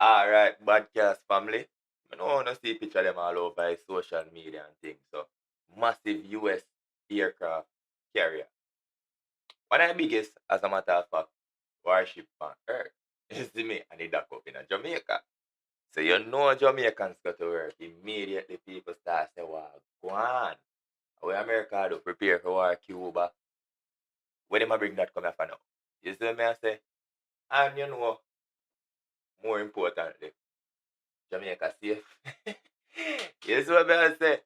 Alright, Badcast family. I don't want to see picture of them all over social media and things. So, massive US aircraft carrier. One of the biggest, as a matter of fact, warship on Earth. You see me? And it dock up in Jamaica. So, you know Jamaicans go to work. Immediately, people start saying, wow, go on. Where America do prepare for war Cuba. Where them a bring that come for now? You see me? I say, and you know, more importantly, Jamaica safe. You see what I say?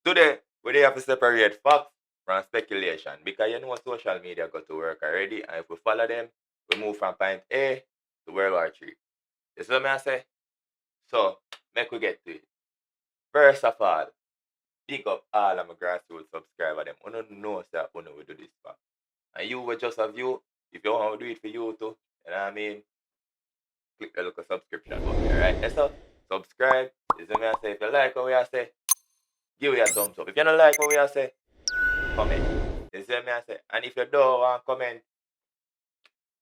Today, we have to separate facts from speculation because you know social media got to work already, and if we follow them, we move from point A to World War III. You see what I say? So, make we get to it. First of all, big up all of my grassroots subscribers. Them. I don't know that we do this for. And you will just a view. If you want to do it for you too, you know what I mean? Click the little subscription button, alright? So, subscribe. You see me I say? If you like what we are say, give me a thumbs up. If you don't like what we are say, comment. You see me I say? And if you don't want to comment,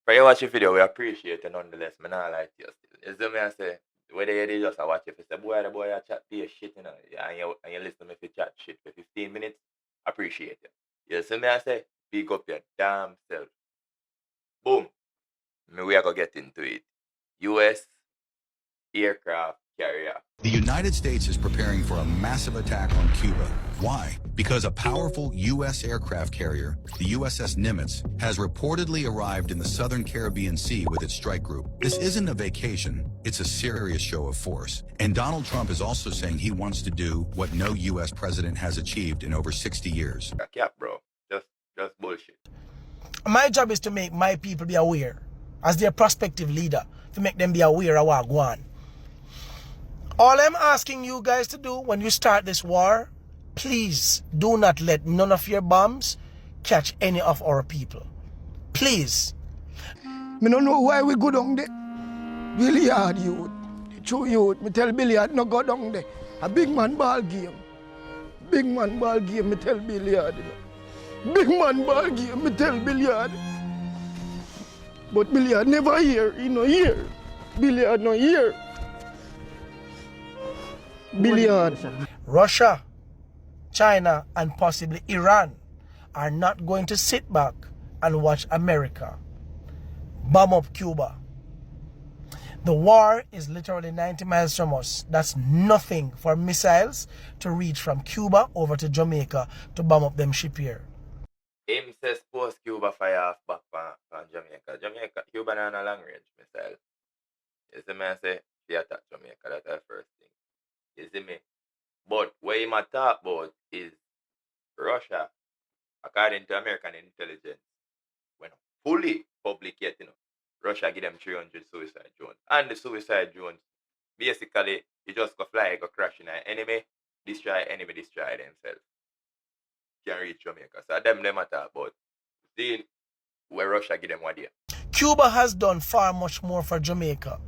for you watch the video, we appreciate it nonetheless. I not like you still. You see me I say? Whether you just watch it, if you say, boy, the boy, I chat be a shit, you know, and you listen to me if you chat shit for 15 minutes, appreciate it. You see me I say? Big up your damn self. Boom. We are going to get into it. U.S. aircraft carrier. The United States is preparing for a massive attack on Cuba. Why? Because a powerful U.S. aircraft carrier, the USS Nimitz, has reportedly arrived in the southern Caribbean Sea with its strike group. This isn't a vacation, it's a serious show of force. And Donald Trump is also saying he wants to do what no U.S. president has achieved in over 60 years. Cap, bro. Just bullshit. My job is to make my people be aware, as their prospective leader, to make them be aware of what going on. All I'm asking you guys to do when you start this war, please do not let none of your bombs catch any of our people. Please. Me don't know why we go down there. Really hard youth. True youth. Me tell Billy I no go down there. A big man ball game. Big man ball game, me tell Billy hard. Big man ball game, me tell Billy hard. But Billy hard never hear. He no hear. Billy hard no hear. Billy hard. Russia, China, and possibly Iran are not going to sit back and watch America bomb up Cuba. The war is literally 90 miles from us. That's nothing for missiles to reach from Cuba over to Jamaica to bomb up them ship here. Him says post Cuba fire off back from Jamaica. Cuba not a long range missile. You see me I say, they attack Jamaica, that's the first thing. You see me? But what he might talk about is Russia, according to American intelligence, when fully public yet, Russia give them 300 suicide drones. And the suicide drones, basically, you just go fly, go crash in an enemy, destroy themselves. Can't reach Jamaica. So them I talk about. Still, where Russia give them what day. Cuba has done far much more for Jamaica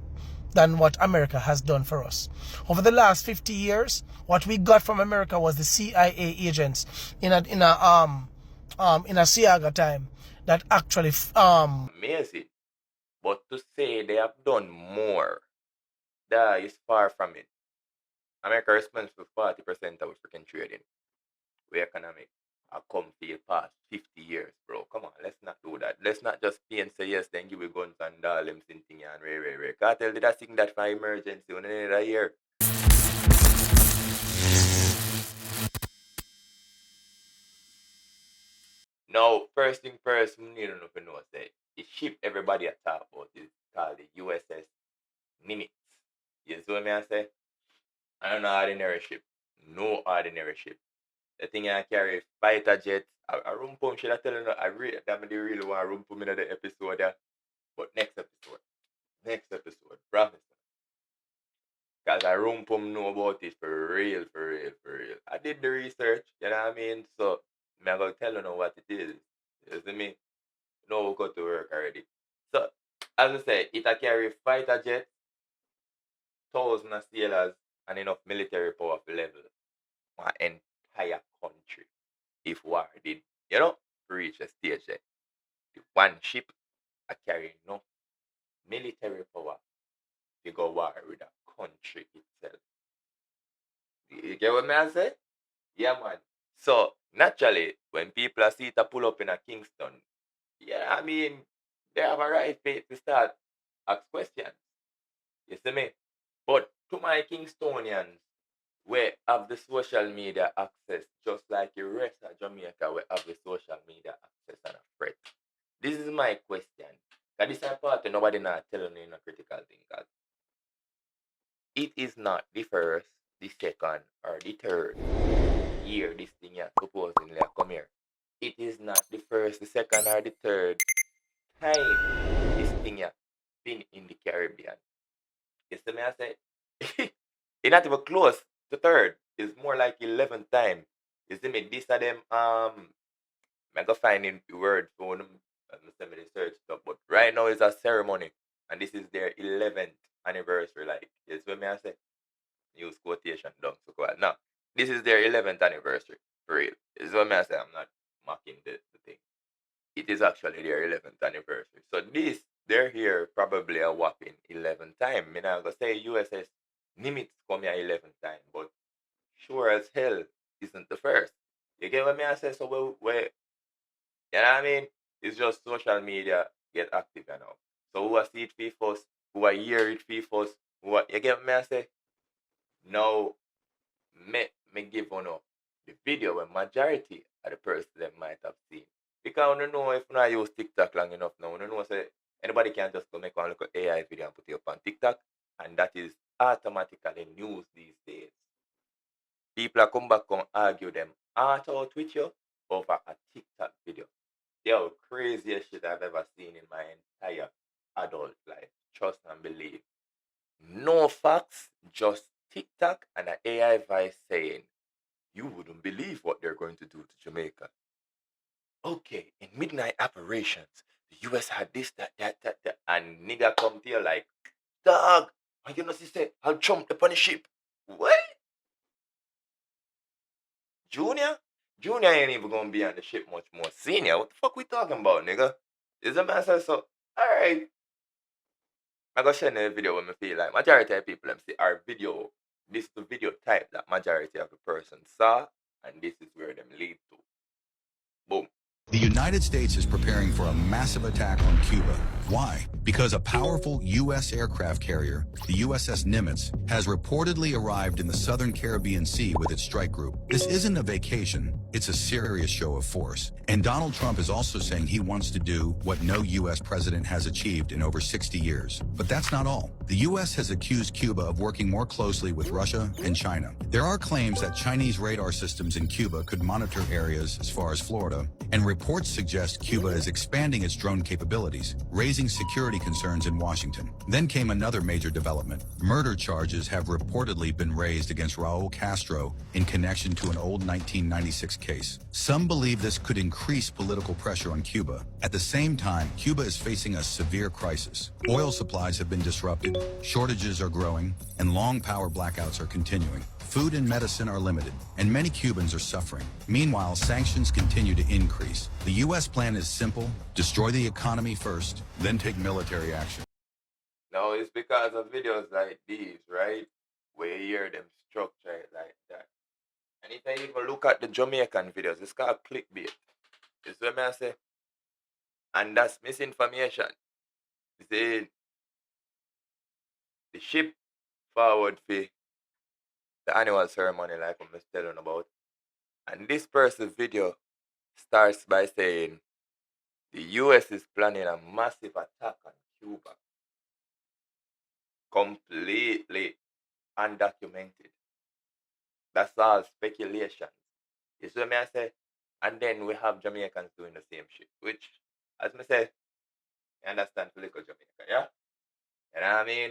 than what America has done for us. Over the last 50 years, what we got from America was the CIA agents in a Siaga time that actually amazing. But to say they have done more, that is far from it. America responds for 40% of freaking trading. We economic. I come feel past 50 years, bro. Come on, let's not do that. Let's not just pay and say yes, then give we guns and all them thing and ray. Cartel did I sing that for emergency on another year. Now, first thing first, we need to know say the ship everybody at talk about is called the USS Nimitz. You see what I say? I don't know ordinary ship. No ordinary ship. The thing I carry fighter jets. A room pump should I tell you I really want a room pump in the episode there. But next episode, promise. Because I room pump know about it for real. I did the research, you know what I mean? So I'm going to tell you now what it is. You see me? No, we go to work already. So, as I say, it carry fighter jets, thousands of sailors, and enough military power to level my entire country if war did, reach a stage there. The one ship I carry enough military power to go war with a country itself. You get what I say? Yeah, man. So naturally, when people see it pull up in a Kingston, yeah, I mean, they have a right to start ask questions. You see me? But to my Kingstonians, we have the social media access, just like the rest of Jamaica, we have the social media access and a threat. This is my question. Because this is a part nobody not telling you in a critical thing. Cause it is not the first, the second, or the third year this thing yeah, supposedly come here. It is not the first, the second, or the third time this thing yeah, been in the Caribbean. You see me, I say, it's not even close to third. It's more like 11th time. You see me, this of them, I go find in the word for them, send me the search stuff, but right now it's a ceremony, and this is their 11th anniversary, like, you see me, I say, use quotation, don't so quiet. Now, this is their 11th anniversary, for real. This is what I say, I'm not mocking the thing. It is actually their 11th anniversary. So this, they're here probably a whopping 11th time. I mean, I'm going to say USS Nimitz come here 11th time, but sure as hell isn't the first. You get what I say? So we you know what I mean? It's just social media get active you know. So who I see it fee first, who I hear it fee first, you get what I say? Now, me give on the video when majority of the person them might have seen. Because you know if you not use TikTok long enough now, you know say anybody can just go make one look at AI video and put it up on TikTok, and that is automatically news these days. People are come back and argue them out with you over a TikTok video. Yo, craziest shit I've ever seen in my entire adult life. Trust and believe. No facts, just TikTok and an AI voice saying, you wouldn't believe what they're going to do to Jamaica. Okay, in midnight operations, the US had this, that. And nigga come to you like, dog, and you know, she say, I'll jump upon the ship. What? Junior? Junior ain't even gonna be on the ship much more. Senior, what the fuck we talking about, nigga? Is a man say so? Alright. I go send a video when I feel like majority of people them see our video. This is the video type that majority of the person saw, and this is where them lead to. Boom. The United States is preparing for a massive attack on Cuba. Why? Because a powerful U.S. aircraft carrier, the USS Nimitz, has reportedly arrived in the southern Caribbean Sea with its strike group. This isn't a vacation, it's a serious show of force. And Donald Trump is also saying he wants to do what no U.S. president has achieved in over 60 years. But that's not all. The U.S. has accused Cuba of working more closely with Russia and China. There are claims that Chinese radar systems in Cuba could monitor areas as far as Florida, and reports suggest Cuba is expanding its drone capabilities, raising security concerns in Washington. Then came another major development. Murder charges have reportedly been raised against Raul Castro in connection to an old 1996 case. Some believe this could increase political pressure on Cuba. At the same time, Cuba is facing a severe crisis. Oil supplies have been disrupted, shortages are growing, and long power blackouts are continuing. Food and medicine are limited, and many Cubans are suffering. Meanwhile, sanctions continue to increase. The U.S. plan is simple: destroy the economy first, then take military action. Now it's because of videos like these, right? Where you hear them structure it like that. And if I even look at the Jamaican videos, it's called clickbait. You see what I say? And that's misinformation. You see, the ship forward for the annual ceremony, like I'm just telling about. And this person's video starts by saying the US is planning a massive attack on Cuba. Completely undocumented. That's all speculation. You see what I say? And then we have Jamaicans doing the same shit. Which, as I say, I understand political Jamaica, yeah? You know what I mean?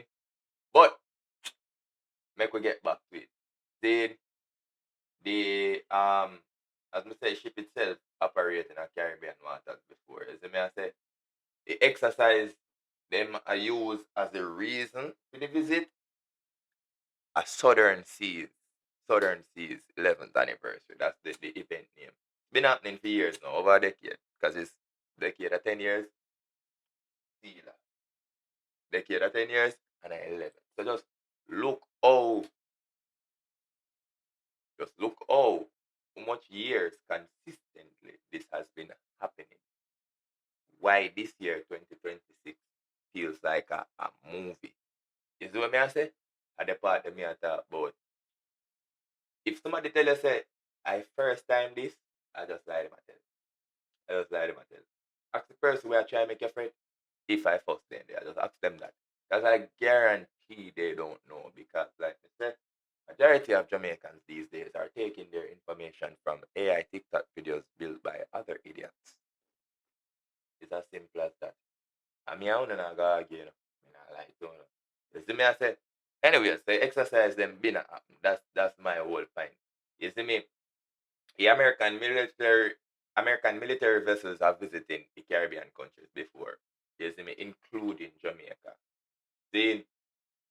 But make we get back to it. Then the as I say, ship itself operate in a Caribbean waters before. As I say, the exercise them are used as a reason for the visit a Southern Seas 11th anniversary. That's the event name. Been happening for years now, over a decade, because it's decade of 10 years, SEALA. Decade of 10 years, and 11th. So just look how much years consistently this has been happening. Why this year, 2026, feels like a movie. You see what I say? At the part that me I talk about. If somebody tell you say, I first time this, I just lie to myself. I just lie to myself. Ask the person where I try to make your friend. If I first them there, I just ask them that. Because I guarantee they don't know. Because like I said, majority of Jamaicans these days are taking their information from AI TikTok videos built by other idiots. It's as simple as that. I mean, I don't know go argue, you know. I mean, I like to know. You see me, I say, anyway, say exercise them been a happen. That's my whole point. You see me, the American military vessels are visiting the Caribbean countries before. You see me, including Jamaica. Then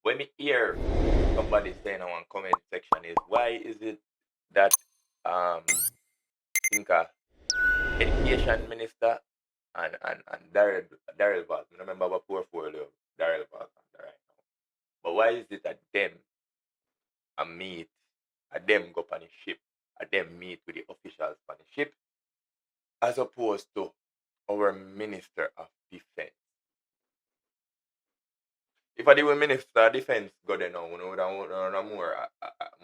when me hear somebody saying on one comment section is why is it that think education minister and Daryl Vass, I remember what portfolio Daryl Vass under right now. But why is it that them a meet, a them go on the ship, a them meet with the officials on the ship, as opposed to our Minister of Defense? If I did with Minister of Defense go there now, we would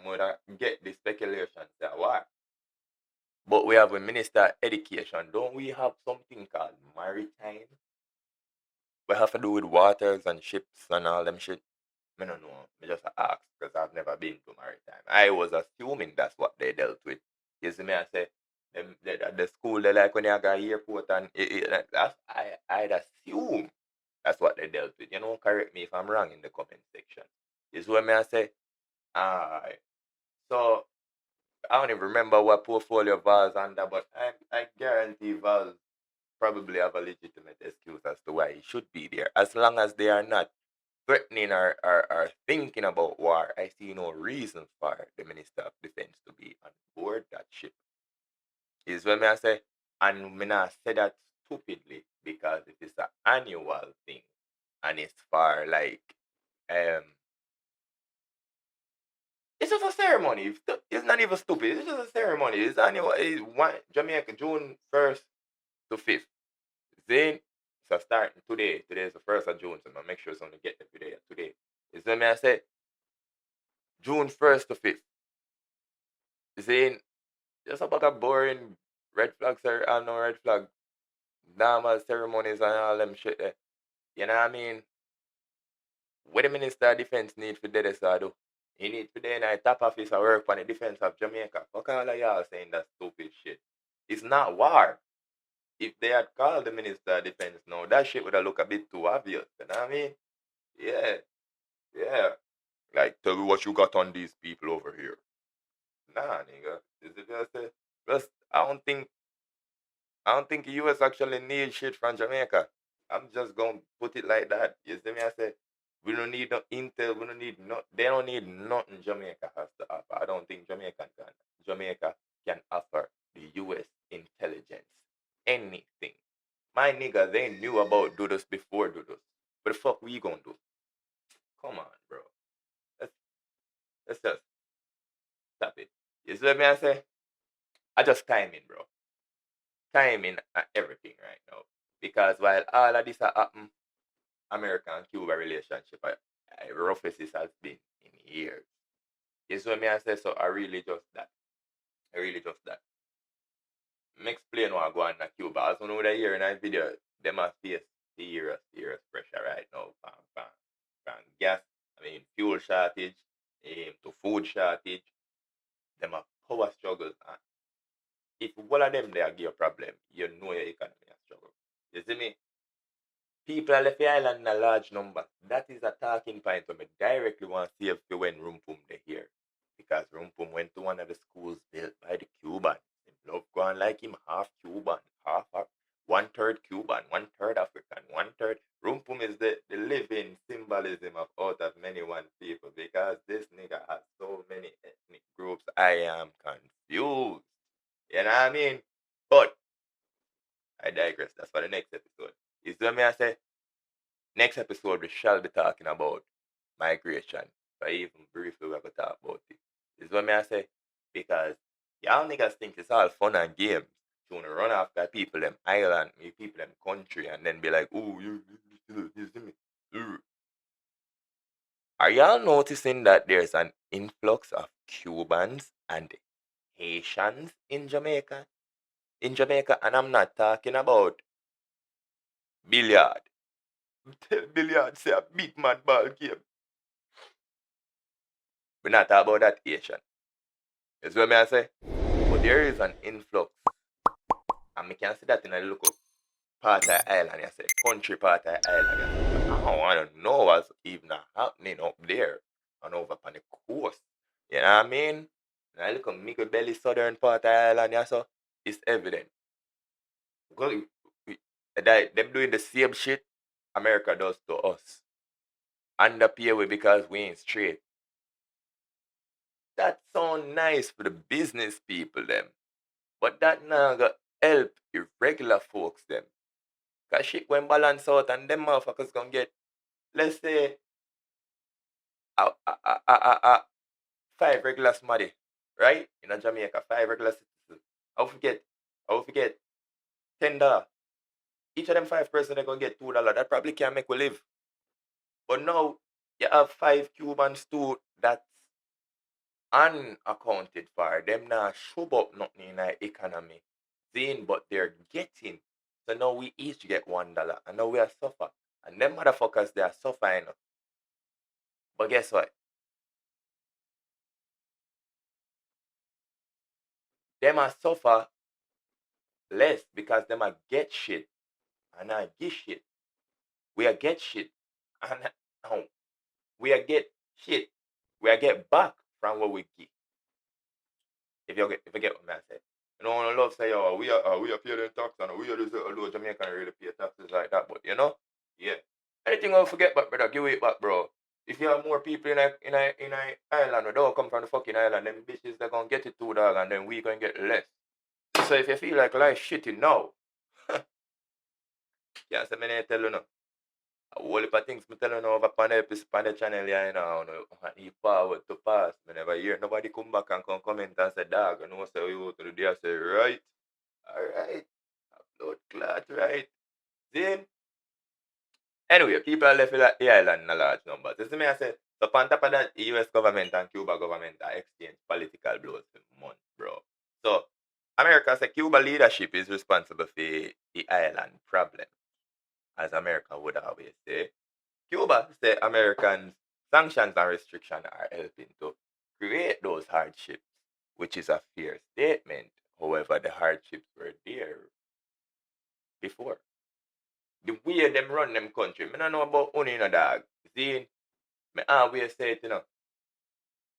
more get the speculations that why. But we have a Minister of Education. Don't we have something called maritime? We have to do with waters and ships and all them shit. I don't know. I just ask because I've never been to maritime. I was assuming that's what they dealt with. You see me, I say, the school, they like when you go airport and I'd assume that's what they dealt with. You know, correct me if I'm wrong in the comment section. You see what I say? Alright. So, I don't even remember what portfolio Val's under, but I guarantee Val probably have a legitimate excuse as to why he should be there. As long as they are not threatening or thinking about war, I see no reason for the Minister of Defense to be on board that ship. Is what I say. And me not say that stupidly because it is an annual thing and it's for like it's just a ceremony. It's not even stupid. It's just a ceremony. It's annual. It's one Jamaica June 1st to 5th. Then so starting today. Today is the 1st of June, so I'm make sure someone get the video today. Is what I say. June 1st to 5th. Then just about a boring red flag no red flag normal ceremonies and all them shit there. You know what I mean? What the Minister of Defense need for that is do? He need for the top officer work on the defense of Jamaica. Fuck all of y'all saying that stupid shit. It's not war. If they had called the Minister of Defense now, that shit would have looked a bit too obvious. You know what I mean? Yeah. Yeah. Like, tell me what you got on these people over here. Nah, nigga. Is it just I don't think the US actually needs shit from Jamaica. I'm just gonna put it like that. You see me? I say we don't need no intel, we don't need no they don't need nothing Jamaica has to offer. I don't think Jamaica can offer the US intelligence anything. My nigga, they knew about Dudos before Dudos. What the fuck we gonna do? Come on, bro. Let's just stop it. You see what I say? I just timing, bro. Timing everything right now. Because while all of this happen, American and Cuba relationship, roughest it has been in years. You see what I say? So I really just that. I really just that. Me explain what go on in Cuba. As you know that here in that video, they must face serious pressure right now from gas, fuel shortage, to food shortage. Them have power struggles. And if one of them there give you a problem, you know your economy has struggle. You see me? People are left the island in a large number. That is a talking point when I directly want to see if you when Rumpum they here. Because Rumpum went to one of the schools built by the Cubans. Him love going like him half Cuban, half 1/3 Cuban, 1/3 African, 1/3. Rumpum is the living symbolism of out of many one people because this nigga has so many ethnic groups. I am confused. You know what I mean? But I digress. That's for the next episode. You see what I say? Next episode, we shall be talking about migration. But even briefly we're gonna talk about it. This is what me I say. Because y'all niggas think it's all fun and games. You wanna run after people them island, people them country, and then be like, oh, you see me. Are y'all noticing that there's an influx of Cubans and Haitians in Jamaica? In Jamaica, and I'm not talking about billiard. Tell billiard say a big man ball game. We're not talking about that Haitian. That's what I say. But there is an influx, and we can see that in a local part of the island. I say country part of the island. I say, I want to know what's even happening up there and over on the coast. You know what I mean? And I look at Mickle Belly southern part of the island. Yeah, so it's evident. Because them doing the same shit America does to us. Underpay we because we ain't straight. That sound nice for the business people them. But that now got help irregular folks them. Cause shit when balance out and them motherfuckers gonna get, let's say, 5 regular smarty, right? In a Jamaica, 5 regular citizens. I will forget $10. Each of them 5 person they gonna get $2. That probably can't make we live. But now you have 5 Cubans too that's unaccounted for. Them now show up nothing in our economy. Seeing but they're getting. So now we each get $1 and now we are suffer. And them motherfuckers they are suffering. But guess what? Them are suffer less because them are get shit and I give shit. We are get shit and we are get shit. We are get back from what we give. If you get what I say. You know, I love say, oh, we are paying tax and we are just although Jamaican really pay taxes like that, but you know, yeah. Anything I'll forget back, brother, give it back, bro. If you have more people in a island who don't come from the fucking island, them bitches they're gonna get it too, dog, and then we gonna get less. So if you feel like life shitty now, yeah, so many tell you no. A whole heap of things me tell you now over on the channel here, you know, he forward to pass. Me never hear nobody come back and come comment and say, dog, you know, say we go to the day, I say, right, alright, upload clot, right. Then, anyway, people are left with the island in a large numbers. You see me, I say, so on top of that, the U.S. government and Cuba government are exchange political blows for months, bro. So, America say Cuba leadership is responsible for the island problem, as America would always say. Cuba say Americans' sanctions and restrictions are helping to create those hardships, which is a fair statement. However, the hardships were there before. The way them run them country, I don't know about only in a dog. See, me always say it, you know,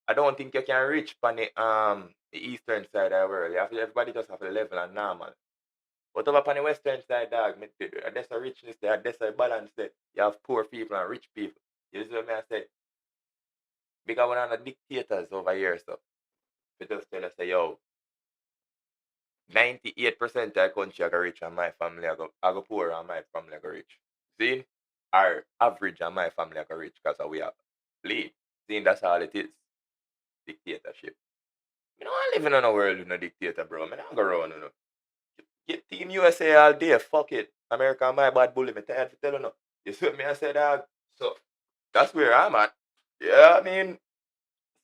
I don't think you can reach on the eastern side of the world. Everybody just have a level and normal. But over on the western side, dog, there's a richness there, there's a balance there. You have poor people and rich people. You see what I say? Because we're not dictators over here, so we just tell us, say, yo, 98% of the country I go rich and my family I go poor and my family I go rich. See? Our average and my family I go rich because we have lead. See, that's all it is. Dictatorship. I don't live in a world with no dictator, bro. I don't go around, you know. Get Team USA all day, fuck it. America my bad bully, me tired to tell you no. You see what me I say, dog? So, that's where I'm at. Yeah, I mean,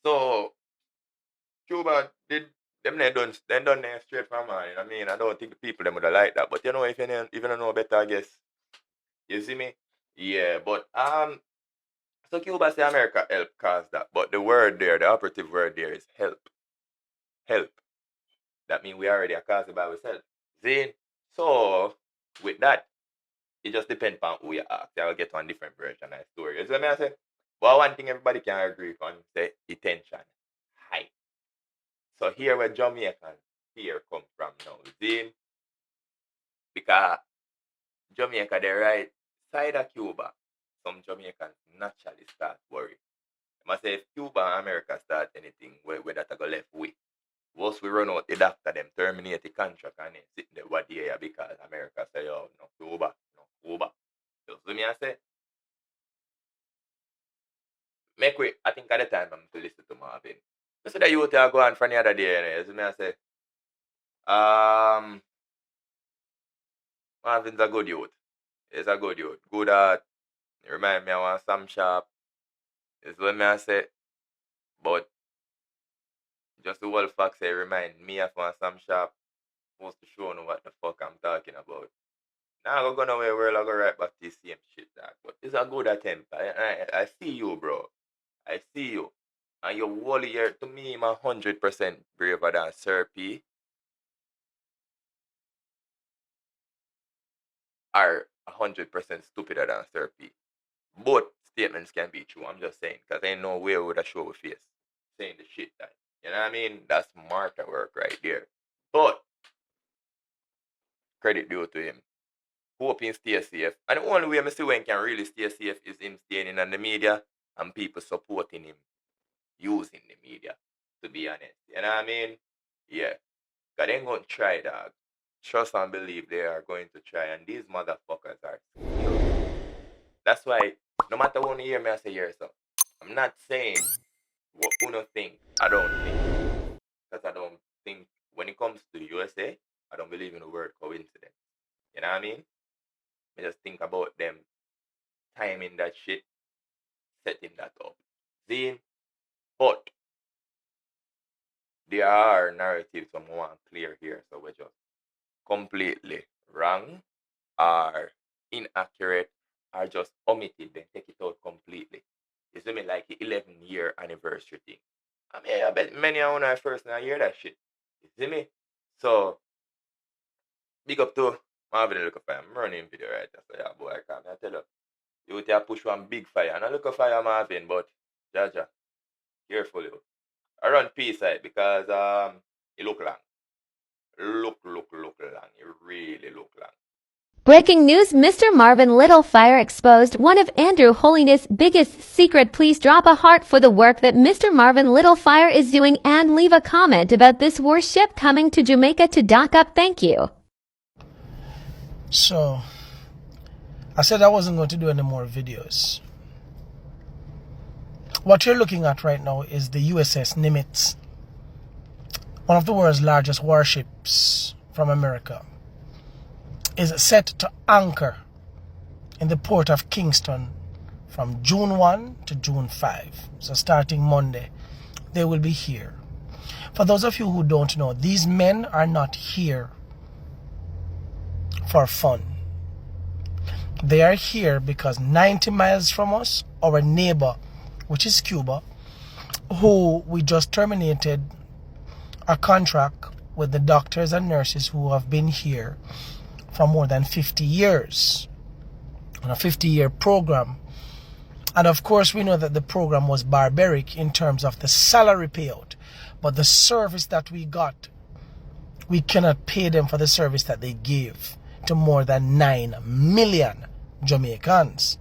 so Cuba did them they done there straight from mine. I mean, I don't think the people them would have liked that. But you know, if you don't know better, I guess. You see me? Yeah, but so Cuba say America help cause that. But the word there, the operative word there is help. Help. That means we already are caused it by ourselves. See? So with that, it just depends on who you ask. I will get one different version of the story. You see what I say? But one thing everybody can agree on say attention. High. So here where Jamaicans here come from now. See? Because Jamaica the right side of Cuba, some Jamaicans naturally start worry. I must say if Cuba and America start anything where that go left way. Once we run out the doctor, them terminate the contract and then sit there what year because America say, oh, no Cuba, no Cuba. You see me I say? I think at the time I'm to listen to Marvin. I said that you to go on from the other day, anyways. Me I say, Marvin's a good youth. He's a good youth. Good at, remind me of Sam Sharp. Is what me I say. But just the whole fact say remind me of one Sam Sharp supposed to show you what the fuck I'm talking about. Now I'm gonna wear I go right back to the same shit that. But it's a good attempt. I see you, bro. I see you. And your whole year to me, I'm 100% braver than Sir P. Are 100% stupider than Sir P. Both statements can be true. I'm just saying, because ain't no way would I show a face saying the shit that. You know what I mean? That's martyr work right there. But credit due to him. Hope he stay safe. And the only way I see when can really stay safe is him staying in the media and people supporting him using the media, to be honest. You know what I mean? Yeah. Because they ain't going to try, dog. Trust and believe they are going to try. And these motherfuckers are skilled. That's why, no matter what you hear me, I say here, so I'm not saying what Uno think, I don't think. Because I don't think, when it comes to the USA, I don't believe in the word coincidence. You know what I mean? I just think about them timing that shit, setting that up. See? But there are narratives I'm want to clear here, so we're just completely wrong or inaccurate or just omitted, then take it out completely. You see me, like the 11-year anniversary thing. I mean, I bet many of you first now hear that shit. You see me? So, big up to Marvin look fire. I'm running video right now. So yeah, boy, I can't tell you. You will push one big fire. And I look at fire Marvin, but Jaja, careful you. I run peace side because it look long. Look long. It really look long. Breaking news, Mr. Marvin Littlefire exposed one of Andrew Holiness' biggest secret. Please drop a heart for the work that Mr. Marvin Littlefire is doing and leave a comment about this warship coming to Jamaica to dock up. Thank you. So, I said I wasn't going to do any more videos. What you're looking at right now is the USS Nimitz, one of the world's largest warships from America, is set to anchor in the port of Kingston from June 1 to June 5. So starting Monday, they will be here. For those of you who don't know, these men are not here for fun. They are here because 90 miles from us, our neighbor, which is Cuba, who we just terminated a contract with the doctors and nurses who have been here for more than 50 years on a 50-year program. And of course, we know that the program was barbaric in terms of the salary payout, but the service that we got, we cannot pay them for the service that they gave to more than 9 million Jamaicans.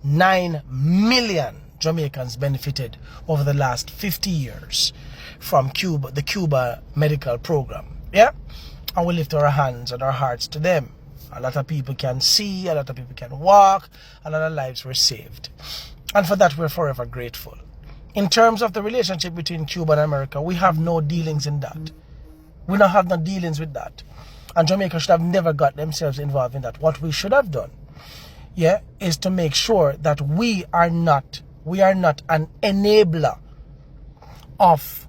9 million Jamaicans benefited over the last 50 years from Cuba, the Cuba medical program. Yeah? And we lift our hands and our hearts to them. A lot of people can see, a lot of people can walk, a lot of lives were saved. And for that, we're forever grateful. In terms of the relationship between Cuba and America, we have no dealings in that. We don't have no dealings with that. And Jamaica should have never got themselves involved in that. What we should have done, yeah, is to make sure that we are not an enabler of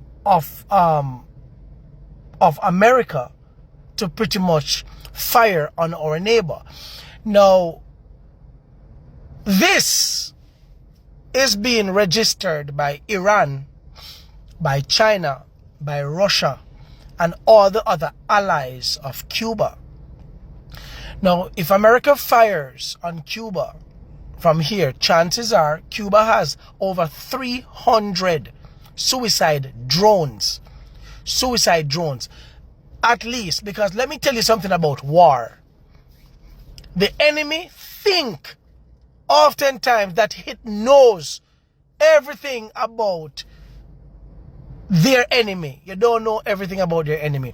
America to pretty much fire on our neighbor. Now, this is being registered by Iran, by China, by Russia, and all the other allies of Cuba. Now, if America fires on Cuba from here, chances are Cuba has over 300 suicide drones. At least, because let me tell you something about war. The enemy think oftentimes that it knows everything about their enemy. You don't know everything about their enemy.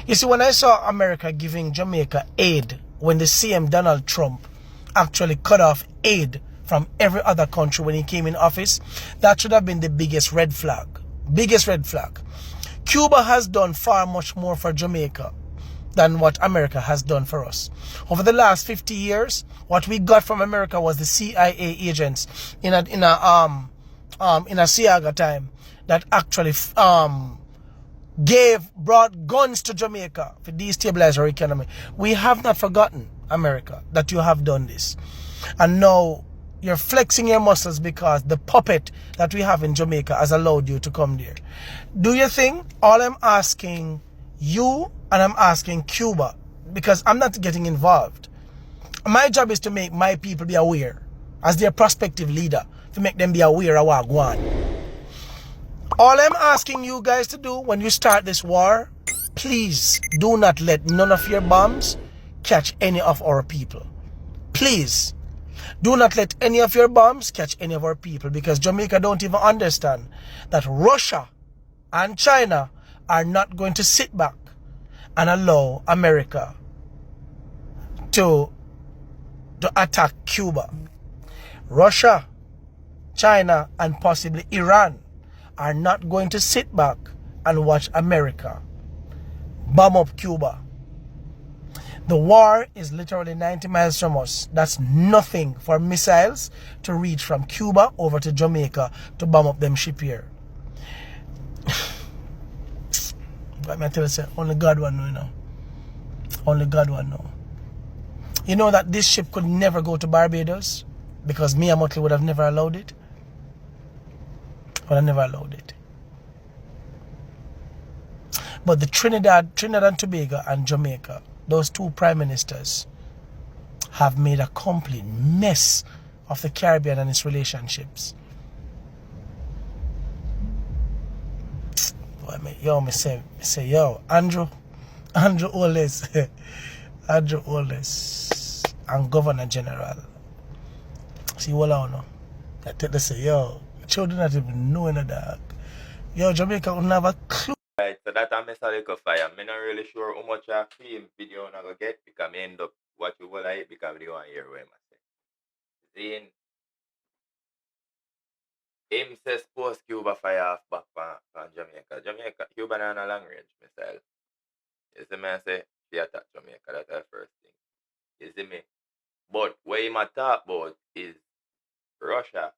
You see, when I saw America giving Jamaica aid, when the CM Donald Trump actually cut off aid from every other country when he came in office. That should have been the biggest red flag. Biggest red flag. Cuba has done far much more for Jamaica than what America has done for us. Over the last 50 years, what we got from America was the CIA agents in a Siaga time that actually brought guns to Jamaica to destabilize our economy. We have not forgotten, America, that you have done this. And now you're flexing your muscles because the puppet that we have in Jamaica has allowed you to come there. Do you think? All I'm asking you and I'm asking Cuba, because I'm not getting involved. My job is to make my people be aware as their prospective leader, to make them be aware of what going on. All I'm asking you guys to do when you start this war, please do not let none of your bombs catch any of our people. Please. Do not let any of your bombs catch any of our people, because Jamaica don't even understand that Russia and China are not going to sit back and allow America to attack Cuba. Russia, China, and possibly Iran are not going to sit back and watch America bomb up Cuba. The war is literally 90 miles from us. That's nothing for missiles to reach from Cuba over to Jamaica to bomb up them ship here. But I tell you, only God one know, you know. Only God one know. You know that this ship could never go to Barbados because Mia Motley would have never allowed it. Would have never allowed it. But the Trinidad and Tobago and Jamaica, those two prime ministers, have made a complete mess of the Caribbean and its relationships. Me say, yo, Andrew Oles, Andrew Oles, and Governor General. See what I know. They say, yo, children not even knowing a dog. Yo, Jamaica wouldn't have a clue. Right, so that I miss a little fire. I'm not really sure how much a film video I'm going to get because I end up watching what I because they want to hear what I say. Then, him says post Cuba fire off back from Jamaica. Jamaica, Cuba not a long range missile. You see me, I say, she attack Jamaica, that's the first thing. You see me? But what he might talk about is Russia,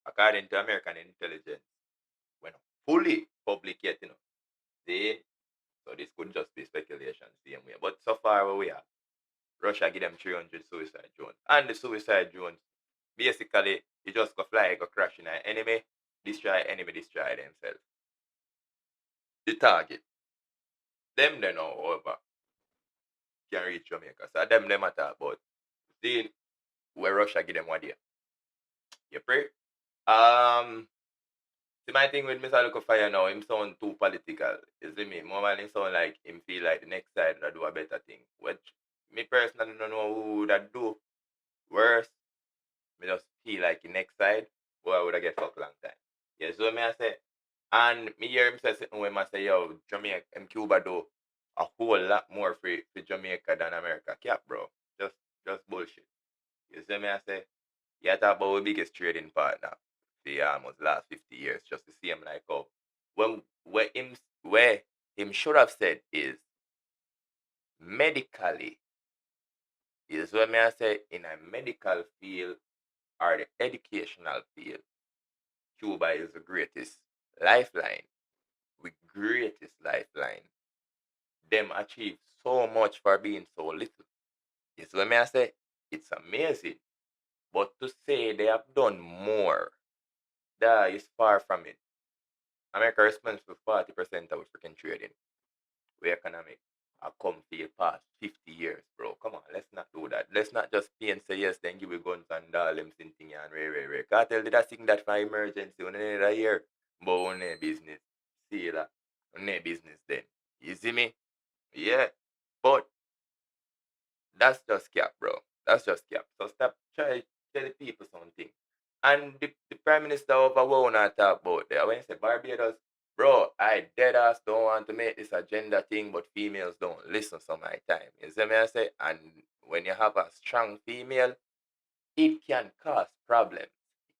according to American intelligence, when fully public yet, you know. See? So this could just be speculation, same way. But so far where we are, Russia give them 300 suicide drones. And the suicide drones, basically, you just go fly, go crash in an enemy, destroy themselves. The target. Them they know over can reach Jamaica. So them I talk about. See where Russia give them one day. You pray? See my thing with Mr. Look Fire now, him sound too political. You see me? More than him sound like him feel like the next side that do a better thing. Which me personally don't know who that do worse. Me just feel like the next side, boy, I would have get fucked long time. Yeah, so me I say, and me hear him say something when I say, yo, Jamaica and Cuba do a whole lot more for Jamaica than America. Cap, bro. Just bullshit. You see me I say, yeah, talk about our biggest trading partner for almost last 50 years, just to see him like how where him should have said is medically. Is what me I say in a medical field or the educational field, Cuba is the greatest lifeline. The greatest lifeline. Them achieve so much for being so little. It's what me I say, it's amazing. But to say they have done more, that is far from it. America responds for 40% of our freaking trading. We economic. I come feel past 50 years, bro. Come on, let's not do that. Let's not just pay and say yes, then give you guns and all them thing and ray. Cartel did I think that for emergency when they are here, but on their business. See that? On their business then. You see me? Yeah. But that's just cap, bro. That's just cap. So stop trying to tell the people something. And the Prime Minister over what I talk about there. When you say Barbados, bro, I dead ass don't want to make this agenda thing, but females don't listen some of my time. You see me I say? And when you have a strong female, it can cause problems.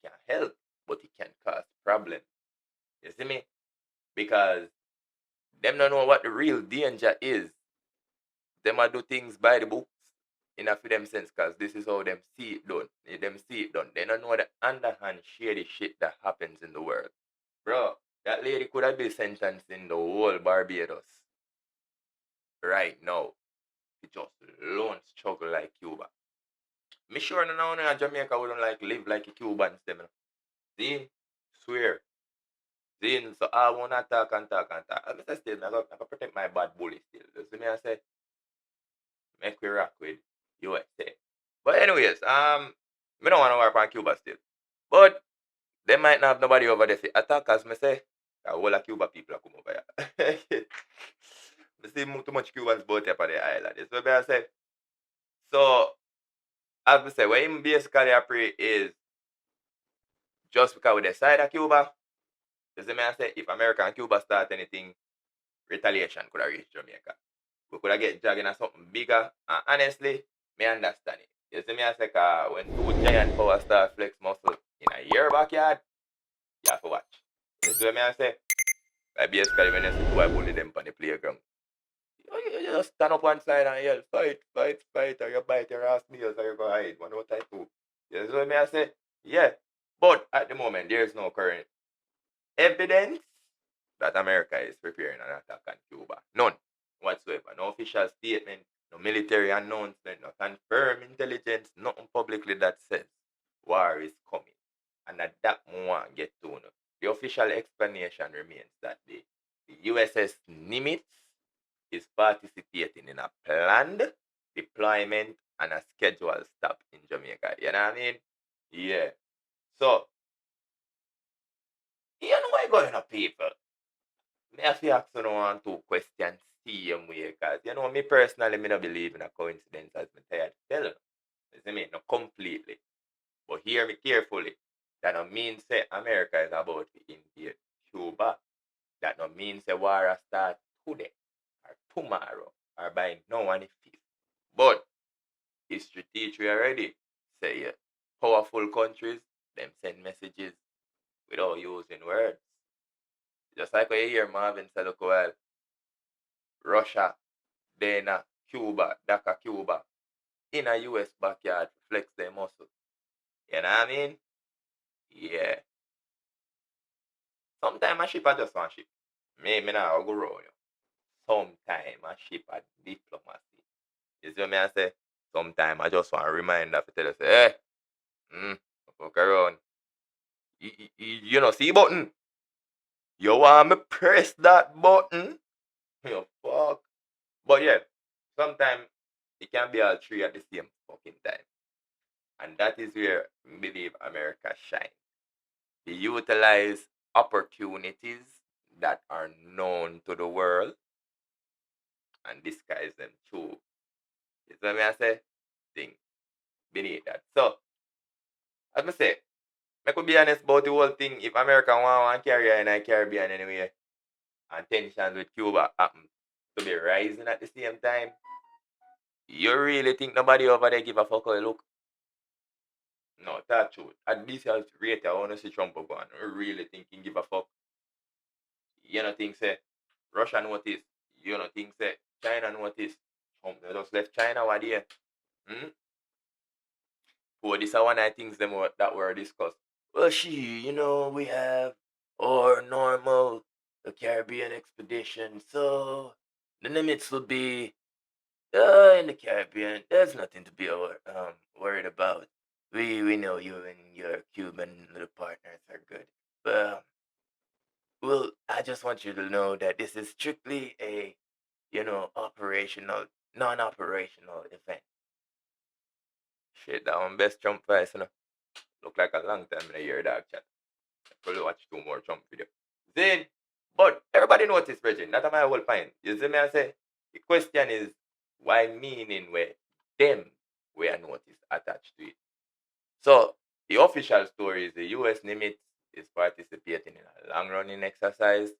It can help, but it can cause problems. You see me? Because them don't know what the real danger is. Them a do things by the books in a for them sense, because this is how them see it done. Them see it done. They don't know the underhand shady shit that happens in the world. Bro, that lady could have been sentenced in the whole Barbados right now. It just lone struggle like Cuba. Me sure now in Jamaica wouldn't like live like a Cubans them. See? Swear. See? So I wanna talk and talk and talk. I say still, I gotta protect my bad bully still. You see me I say, make we rock with USA. But anyways, me don't wanna work on Cuba still. But they might not have nobody over there say attack as me say. A whole of Cuba people come over here. I see too much Cubans both up on the island. That's what I say. So, as I say, what him basically pray is just because we decide of Cuba, you see me I say, if America and Cuba start anything, retaliation could have reached Jamaica. We could have get dragging at something bigger, and honestly, me understand it. You see me I say, when two giant power start flex muscle in a year backyard, you have to watch. You see me I say? Like basically when you see two bully them on the playground, you just stand up one side and yell, fight, fight, fight, or you bite your ass nails or you go hide. One what I do. You see what I say? Yeah. But at the moment, there is no current evidence that America is preparing an attack on Cuba. None whatsoever. No official statement, no military announcement, no confirmed intelligence, nothing publicly that says war is coming. And that more get to know. The official explanation remains that the USS Nimitz is participating in a planned deployment and a scheduled stop in Jamaica. You know what I mean? Yeah. So, you know what going on, people? Me have to ask you one two questions same way, because you know me personally, me don't believe in a coincidence as me tired to tell you. You see me? Not completely. But hear me carefully. That don't mean say America is about to invade Cuba. That don't mean say war start today or tomorrow or by now on the 5th. But history teach you already. Say yeah, powerful countries, them send messages without using words. Just like when you hear Marvin say, look well, Russia, Dana, Cuba, Dhaka, Cuba, in a US backyard flex their muscle. You know what I mean? Yeah. Sometimes a ship are just one ship. Me not go round you. Sometimes a ship a diplomacy. You see what I say? Sometimes I just want to remind that to tell you, say, hey, fuck around. You know, see button? You want me press that button? You fuck. But yeah, sometimes it can be all three at the same fucking time. And that is where I believe America shines. They utilize opportunities that are known to the world and disguise them too. You see what I say? Thing beneath that. So, as I say, I could be honest about the whole thing. If America want to carry in the Caribbean anyway, and tensions with Cuba happen to be rising at the same time, you really think nobody over there give a fuck how you look? No, that's true. At this rate, I want to see Trump go on. I really think he give a fuck. You know, think say Russia notice. You know, think say China notice. Trump just left China what there. Oh, this is one of the things that were discussed. Well, we have our normal Caribbean expedition, so the limits will be in the Caribbean. There's nothing to be worried about. We know you and your Cuban little partners are good. But well, I just want you to know that this is strictly a operational, non-operational event. Shit, that one best Trump face, Look like a long time in a year, dog chat. Probably watch 2 more Trump videos. Then, but everybody notice, Bridget. That's my whole point. You see me, I say, the question is, why meaning where them were noticed attached to it. So, the official story is the U.S. Nimitz is participating in a long-running exercise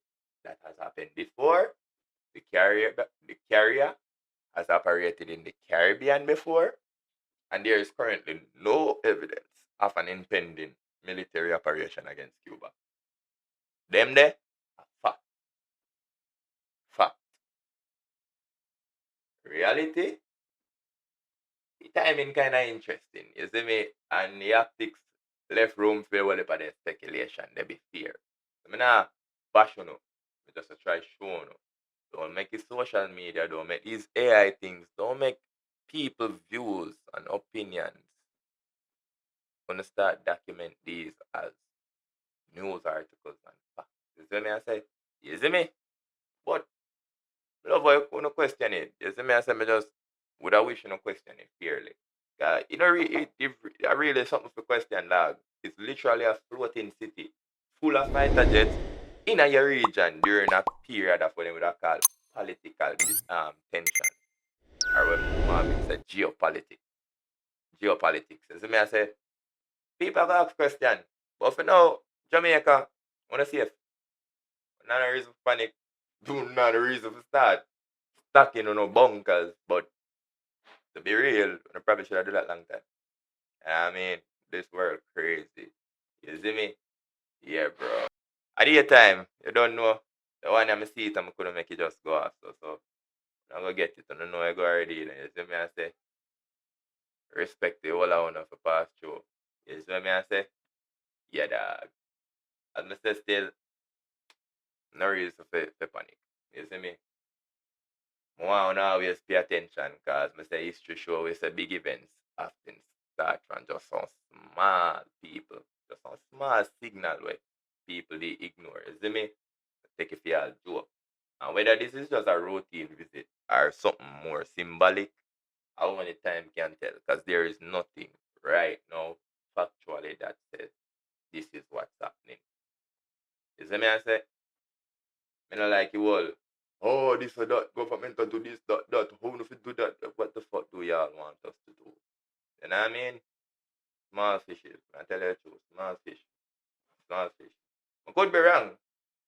that has happened before. The carrier has operated in the Caribbean before. And there is currently no evidence of an impending military operation against Cuba. Them there, fact. Fact. Reality, the timing kind of interesting. You see me? And the optics left room for well for the speculation. They be fear. I mean, bash you know. I just try show you. Don't make it social media. Don't make these AI things. Don't make people views and opinions. Gonna start document these as news articles and facts. You see me? I say, you see me? But love how you no question it. You see me? I say, me just would I wish you no question it fairly. You know, it really something for question, dog. It's literally a floating city full of fighter jets in your region during a period of what they would have called political tension. Or what Marvin said, geopolitics. Geopolitics. You see me? I say, people have ask question. But for now, Jamaica, wanna see if not a reason for panic. Do not a reason for start stacking on no bunkers. But to be real, I probably should have done that long time. I mean, this world crazy. You see me? Yeah, bro. At the time, you don't know. The one I'm see it, I couldn't make it just go off. So I'm gonna get it. I don't know I go already. You see me? I say, respect the whole I want for pass through. You see me? I say, yeah, dog. As I say, still, no reason for panic. You see me? I want to always pay attention because I say history show we say big events often start from just some small people, just some small signal where people they ignore. You see me? Take it for a joke. And whether this is just a routine visit or something more symbolic, I only time can tell because there is nothing right now factually that says this is what's happening. You see me? I say, I don't like you all. Oh, this or that, government to do this, that. How if it do that? What the fuck do y'all want us to do? You know what I mean? Small fishes. I tell you the truth. Small fish. Small fish. I could be wrong.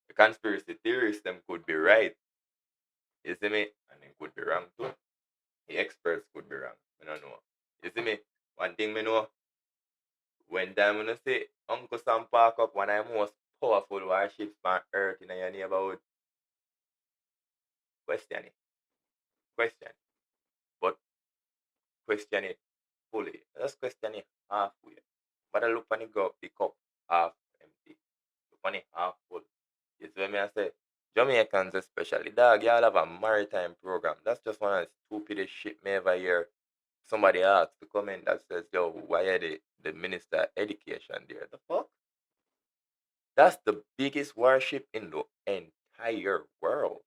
The conspiracy theorists them could be right. You see me? And they could be wrong too. The experts could be wrong. I don't know. You see me? One thing me know, when time when I say Uncle Sam park up one of the most powerful warships on earth in your neighborhood, question it. Question. But question it fully. Just question it halfway. But I look on the cup half empty. Look on it half full. You see what I say? Jamaicans especially, dog, y'all have a maritime program. That's just one of the stupidest shit me ever hear. Somebody asked the comment that says, yo, why are the minister of education there? The fuck? That's the biggest warship in the entire world.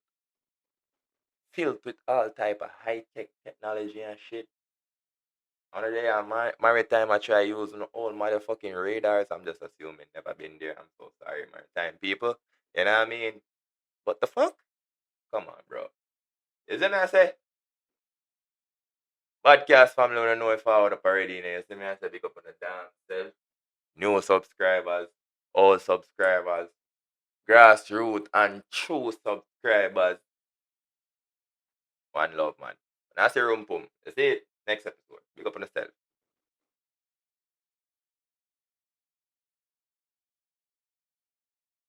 Filled with all type of high-tech technology and shit. On the day on maritime, I try using all motherfucking radars. I'm just assuming never been there. I'm so sorry, maritime people. You know what I mean? What the fuck? Come on, bro. Isn't I say? Badcast family wanna know if I would up already. You see me? I say pick up on the damn self. New subscribers, old subscribers, grassroots and true subscribers. One love, man. And I say room pum. You see it? Next episode. Pick up on the self.